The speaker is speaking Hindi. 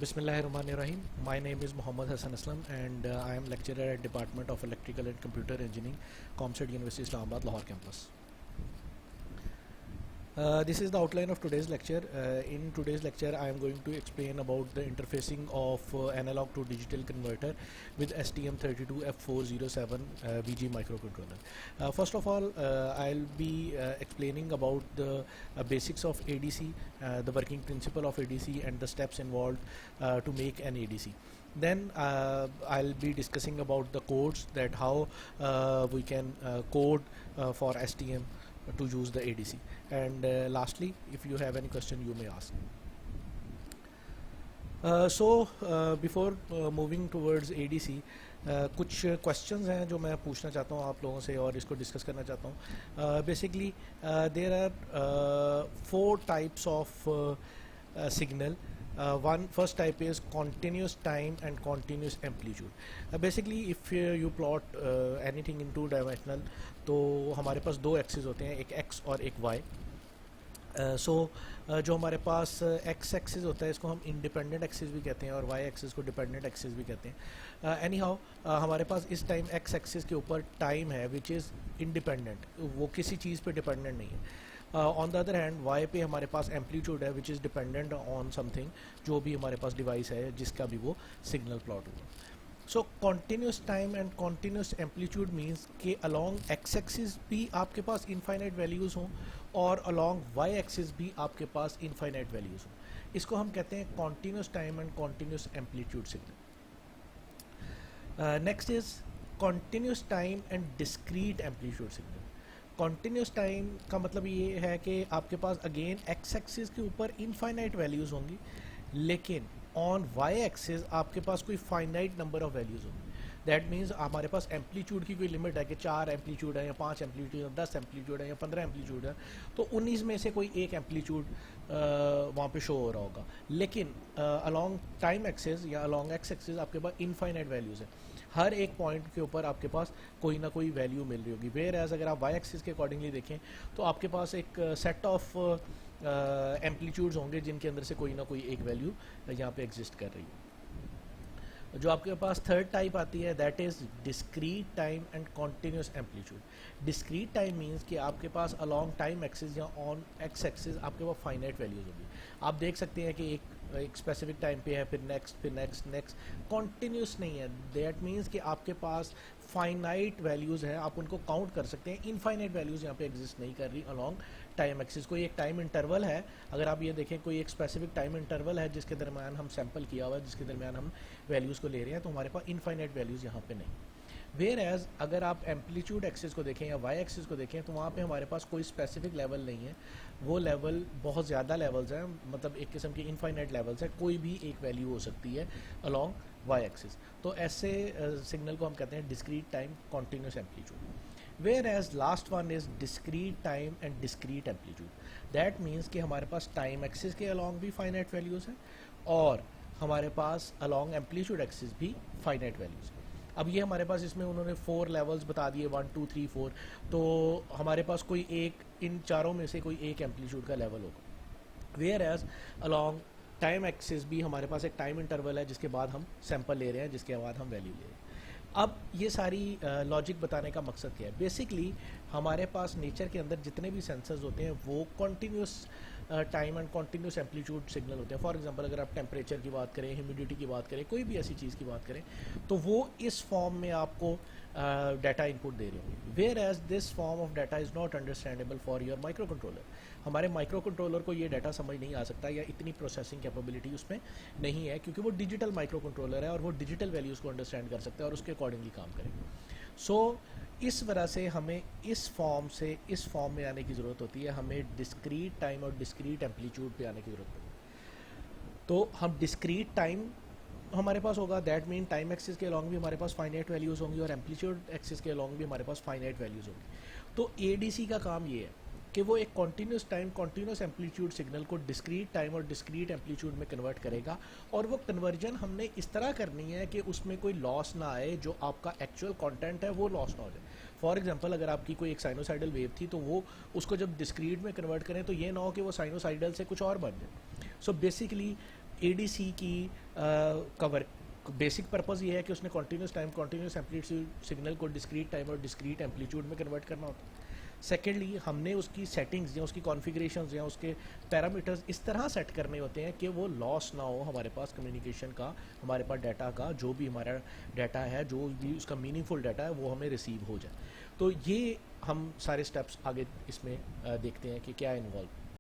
Bismillahirrahmanirrahim. My name is Muhammad Hassan Aslam and I am lecturer at Department of Electrical and Computer Engineering, ComStat University Islamabad, Lahore campus. This is the outline of today's lecture. In today's lecture, I am going to explain about the interfacing of analog to digital converter with STM32F407 VG microcontroller. First of all, I'll be explaining about the basics of ADC, the working principle of ADC and the steps involved to make an ADC. Then I'll be discussing about the codes, that how we can code for STM to use the ADC, and lastly, if you have any question, you may ask. Before moving towards ADC, कुछ questions हैं जो मैं पूछना चाहता हूँ आप लोगों से और इसको discuss करना चाहता हूँ. Basically, there are 4 types of signal. First type is continuous time and continuous amplitude. Basically, if you plot anything in 2 dimensional, तो हमारे पास 2 एक्सिस होते हैं, एक x और एक y. जो हमारे पास x एक्सिस होता है इसको हम इंडिपेंडेंट एक्सिस भी कहते हैं और y एक्सिस को डिपेंडेंट एक्सिस भी कहते हैं. एनी हाउ हमारे पास इस टाइम x एक्सिस के ऊपर टाइम है विच इज़ इंडिपेंडेंट, वो किसी चीज़ पे डिपेंडेंट नहीं है. On the other hand y पे हमारे पास एम्पलीट्यूड है which is dependent on something, जो भी हमारे पास डिवाइस है जिसका भी वो सिग्नल प्लॉट हुआ. So continuous time and continuous amplitude means कि अलॉन्ग x एक्सिस भी आपके पास इनफाइनाइट वैल्यूज़ हों और अलॉन्ग y एक्सिस भी आपके पास इनफाइनाइट वैल्यूज़ हों. इसको हम कहते हैं continuous time and continuous amplitude signal. Next is continuous time and discrete amplitude signal. Continuous time का मतलब ये है कि आपके पास अगेन x एक्सिस के ऊपर इनफाइनाइट वैल्यूज़ होंगी, लेकिन ऑन y एक्सिस आपके पास कोई फाइनाइट नंबर ऑफ वैल्यूज़ होंगी. दैट मीन्स हमारे पास एम्पलीट्यूड की कोई लिमिट है कि 4 एम्पलीट्यूड है या 5 एम्पलीट्यूड है, 10 एम्पलीट्यूड है या 15 एम्पलीट्यूड है, तो 19 में से कोई एक एम्पलीट्यूड वहाँ पे शो हो रहा होगा. लेकिन अलॉन्ग टाइम एक्सिस या अलॉन्ग x एक्सिस आपके पास इनफाइनाइट वैल्यूज़ है. हर एक पॉइंट के ऊपर आपके पास कोई ना कोई वैल्यू मिल रही होगी. वेयर एज अगर आप y एक्सिस के अकॉर्डिंगली देखें तो आपके पास एक सेट ऑफ एम्पलीट्यूड्स होंगे जिनके अंदर से कोई ना कोई एक वैल्यू यहाँ पे एग्जिस्ट कर रही है. जो आपके पास थर्ड टाइप आती है that is discrete time and continuous amplitude. Discrete time means कि आपके पास अलॉन्ग टाइम एक्सिस या ऑन x एक्सिस आपके पास फाइनाइट वैल्यूज होगी. आप देख सकते हैं कि एक स्पेसिफिक टाइम पे है, फिर नेक्स्ट कॉन्टीन्यूस नहीं है. दैट मीन्स कि आपके पास फाइनाइट वैल्यूज़ हैं, आप उनको काउंट कर सकते हैं. इनफाइनाइट वैल्यूज़ यहाँ पे एग्जिस्ट नहीं कर रही अलॉन्ग टाइम एक्सिस. कोई एक टाइम इंटरवल है, अगर आप ये देखें कोई एक स्पेसिफिक टाइम इंटरवल है जिसके दरमियान हम सैम्पल किया हुआ है, जिसके दरमियान हम वैल्यूज़ को ले रहे हैं, तो हमारे पास इनफाइनाइट वैल्यूज़ यहाँ पे नहीं. वेयर एज अगर आप एम्पलीट्यूड एक्सिस को देखें या y एक्सिस को देखें तो वहाँ पे हमारे पास कोई स्पेसिफिक लेवल नहीं है. वो लेवल बहुत ज़्यादा लेवल्स हैं, मतलब एक किस्म की इनफाइनाइट लेवल्स हैं, कोई भी एक वैल्यू हो सकती है अलॉन्ग y एक्सिस. तो ऐसे सिग्नल को हम कहते हैं discrete time continuous amplitude. Whereas last one is discrete time and discrete amplitude. That means कि हमारे पास टाइम एक्सिस के अलॉन्ग भी फाइनाइट वैल्यूज़ हैं और हमारे पास अलॉन्ग एम्पलीट्यूड एक्सिस भी फाइनाइट वैल्यूज़ हैं. अब ये हमारे पास इसमें उन्होंने 4 लेवल्स बता दिए, 1 2 3 4. तो हमारे पास कोई एक इन चारों में से कोई एक एम्पलीट्यूड का लेवल होगा. Whereas along time axis भी हमारे पास एक टाइम इंटरवल है जिसके बाद हम सैंपल ले रहे हैं, जिसके बाद हम वैल्यू ले रहे हैं. अब ये सारी लॉजिक बताने का मकसद क्या है. बेसिकली हमारे पास नेचर के अंदर जितने भी सेंसर्स होते हैं वो continuous time and continuous amplitude signal होते हैं. फॉर एग्जांपल अगर आप टेम्परेचर की बात करें, ह्यूमिडिटी की बात करें, कोई भी ऐसी चीज़ की बात करें, तो वो इस फॉर्म में आपको डाटा इनपुट दे रहे होंगे. Whereas this form of data is not understandable for your microcontroller. हमारे माइक्रो कंट्रोलर को ये डाटा समझ नहीं आ सकता या इतनी प्रोसेसिंग कैपेबिलिटी उसमें नहीं है, क्योंकि वो डिजिटल माइक्रो कंट्रोलर है और वो डिजिटल वैल्यूज़ को अंडरस्टैंड कर सकता है और उसके अकॉर्डिंगली काम करेंगे. सो इस वजह से हमें इस फॉर्म से इस फॉर्म में आने की ज़रूरत होती है. हमें डिस्क्रीट टाइम और डिस्क्रीट एम्पलीट्यूड पे आने की ज़रूरत होती है. तो हम डिस्क्रीट टाइम हमारे पास होगा, दैट मीन टाइम एक्सिस के अलॉन्ग भी हमारे पास फाइनाइट वैल्यूज़ होंगी और एम्पलीट्यूड एक्सिस के अलॉन्ग भी हमारे पास फाइनाइट वैल्यूज़ होंगी. तो ADC का काम ये है कि वो एक continuous time continuous amplitude signal को डिस्क्रीट टाइम और डिस्क्रीट एम्पलीट्यूड में कन्वर्ट करेगा. और वो कन्वर्जन हमने इस तरह करनी है कि उसमें कोई लॉस ना आए, जो आपका एक्चुअल कंटेंट है वो लॉस ना हो जाए. फॉर एग्जांपल अगर आपकी कोई एक साइनोसाइडल वेव थी तो वो उसको जब डिस्क्रीट में कन्वर्ट करें तो ये ना हो कि वो साइनोसाइडल से कुछ और बन जाए. सो बेसिकली एडीसी की कवर बेसिक पर्पज़ ये है कि उसने continuous time continuous amplitude signal को डिस्क्रीट टाइम और डिस्क्रीट एम्पलीट्यूड में कन्वर्ट करना होता है। सेकेंडली हमने उसकी सेटिंग्स या उसकी कॉन्फ़िगरेशंस या उसके पैरामीटर्स इस तरह सेट करने होते हैं कि वो लॉस ना हो हमारे पास कम्युनिकेशन का, हमारे पास डाटा का, जो भी हमारा डाटा है, जो भी उसका मीनिंगफुल डाटा है वो हमें रिसीव हो जाए। तो ये हम सारे स्टेप्स आगे इसमें देखते हैं कि क्या इन्वॉल्व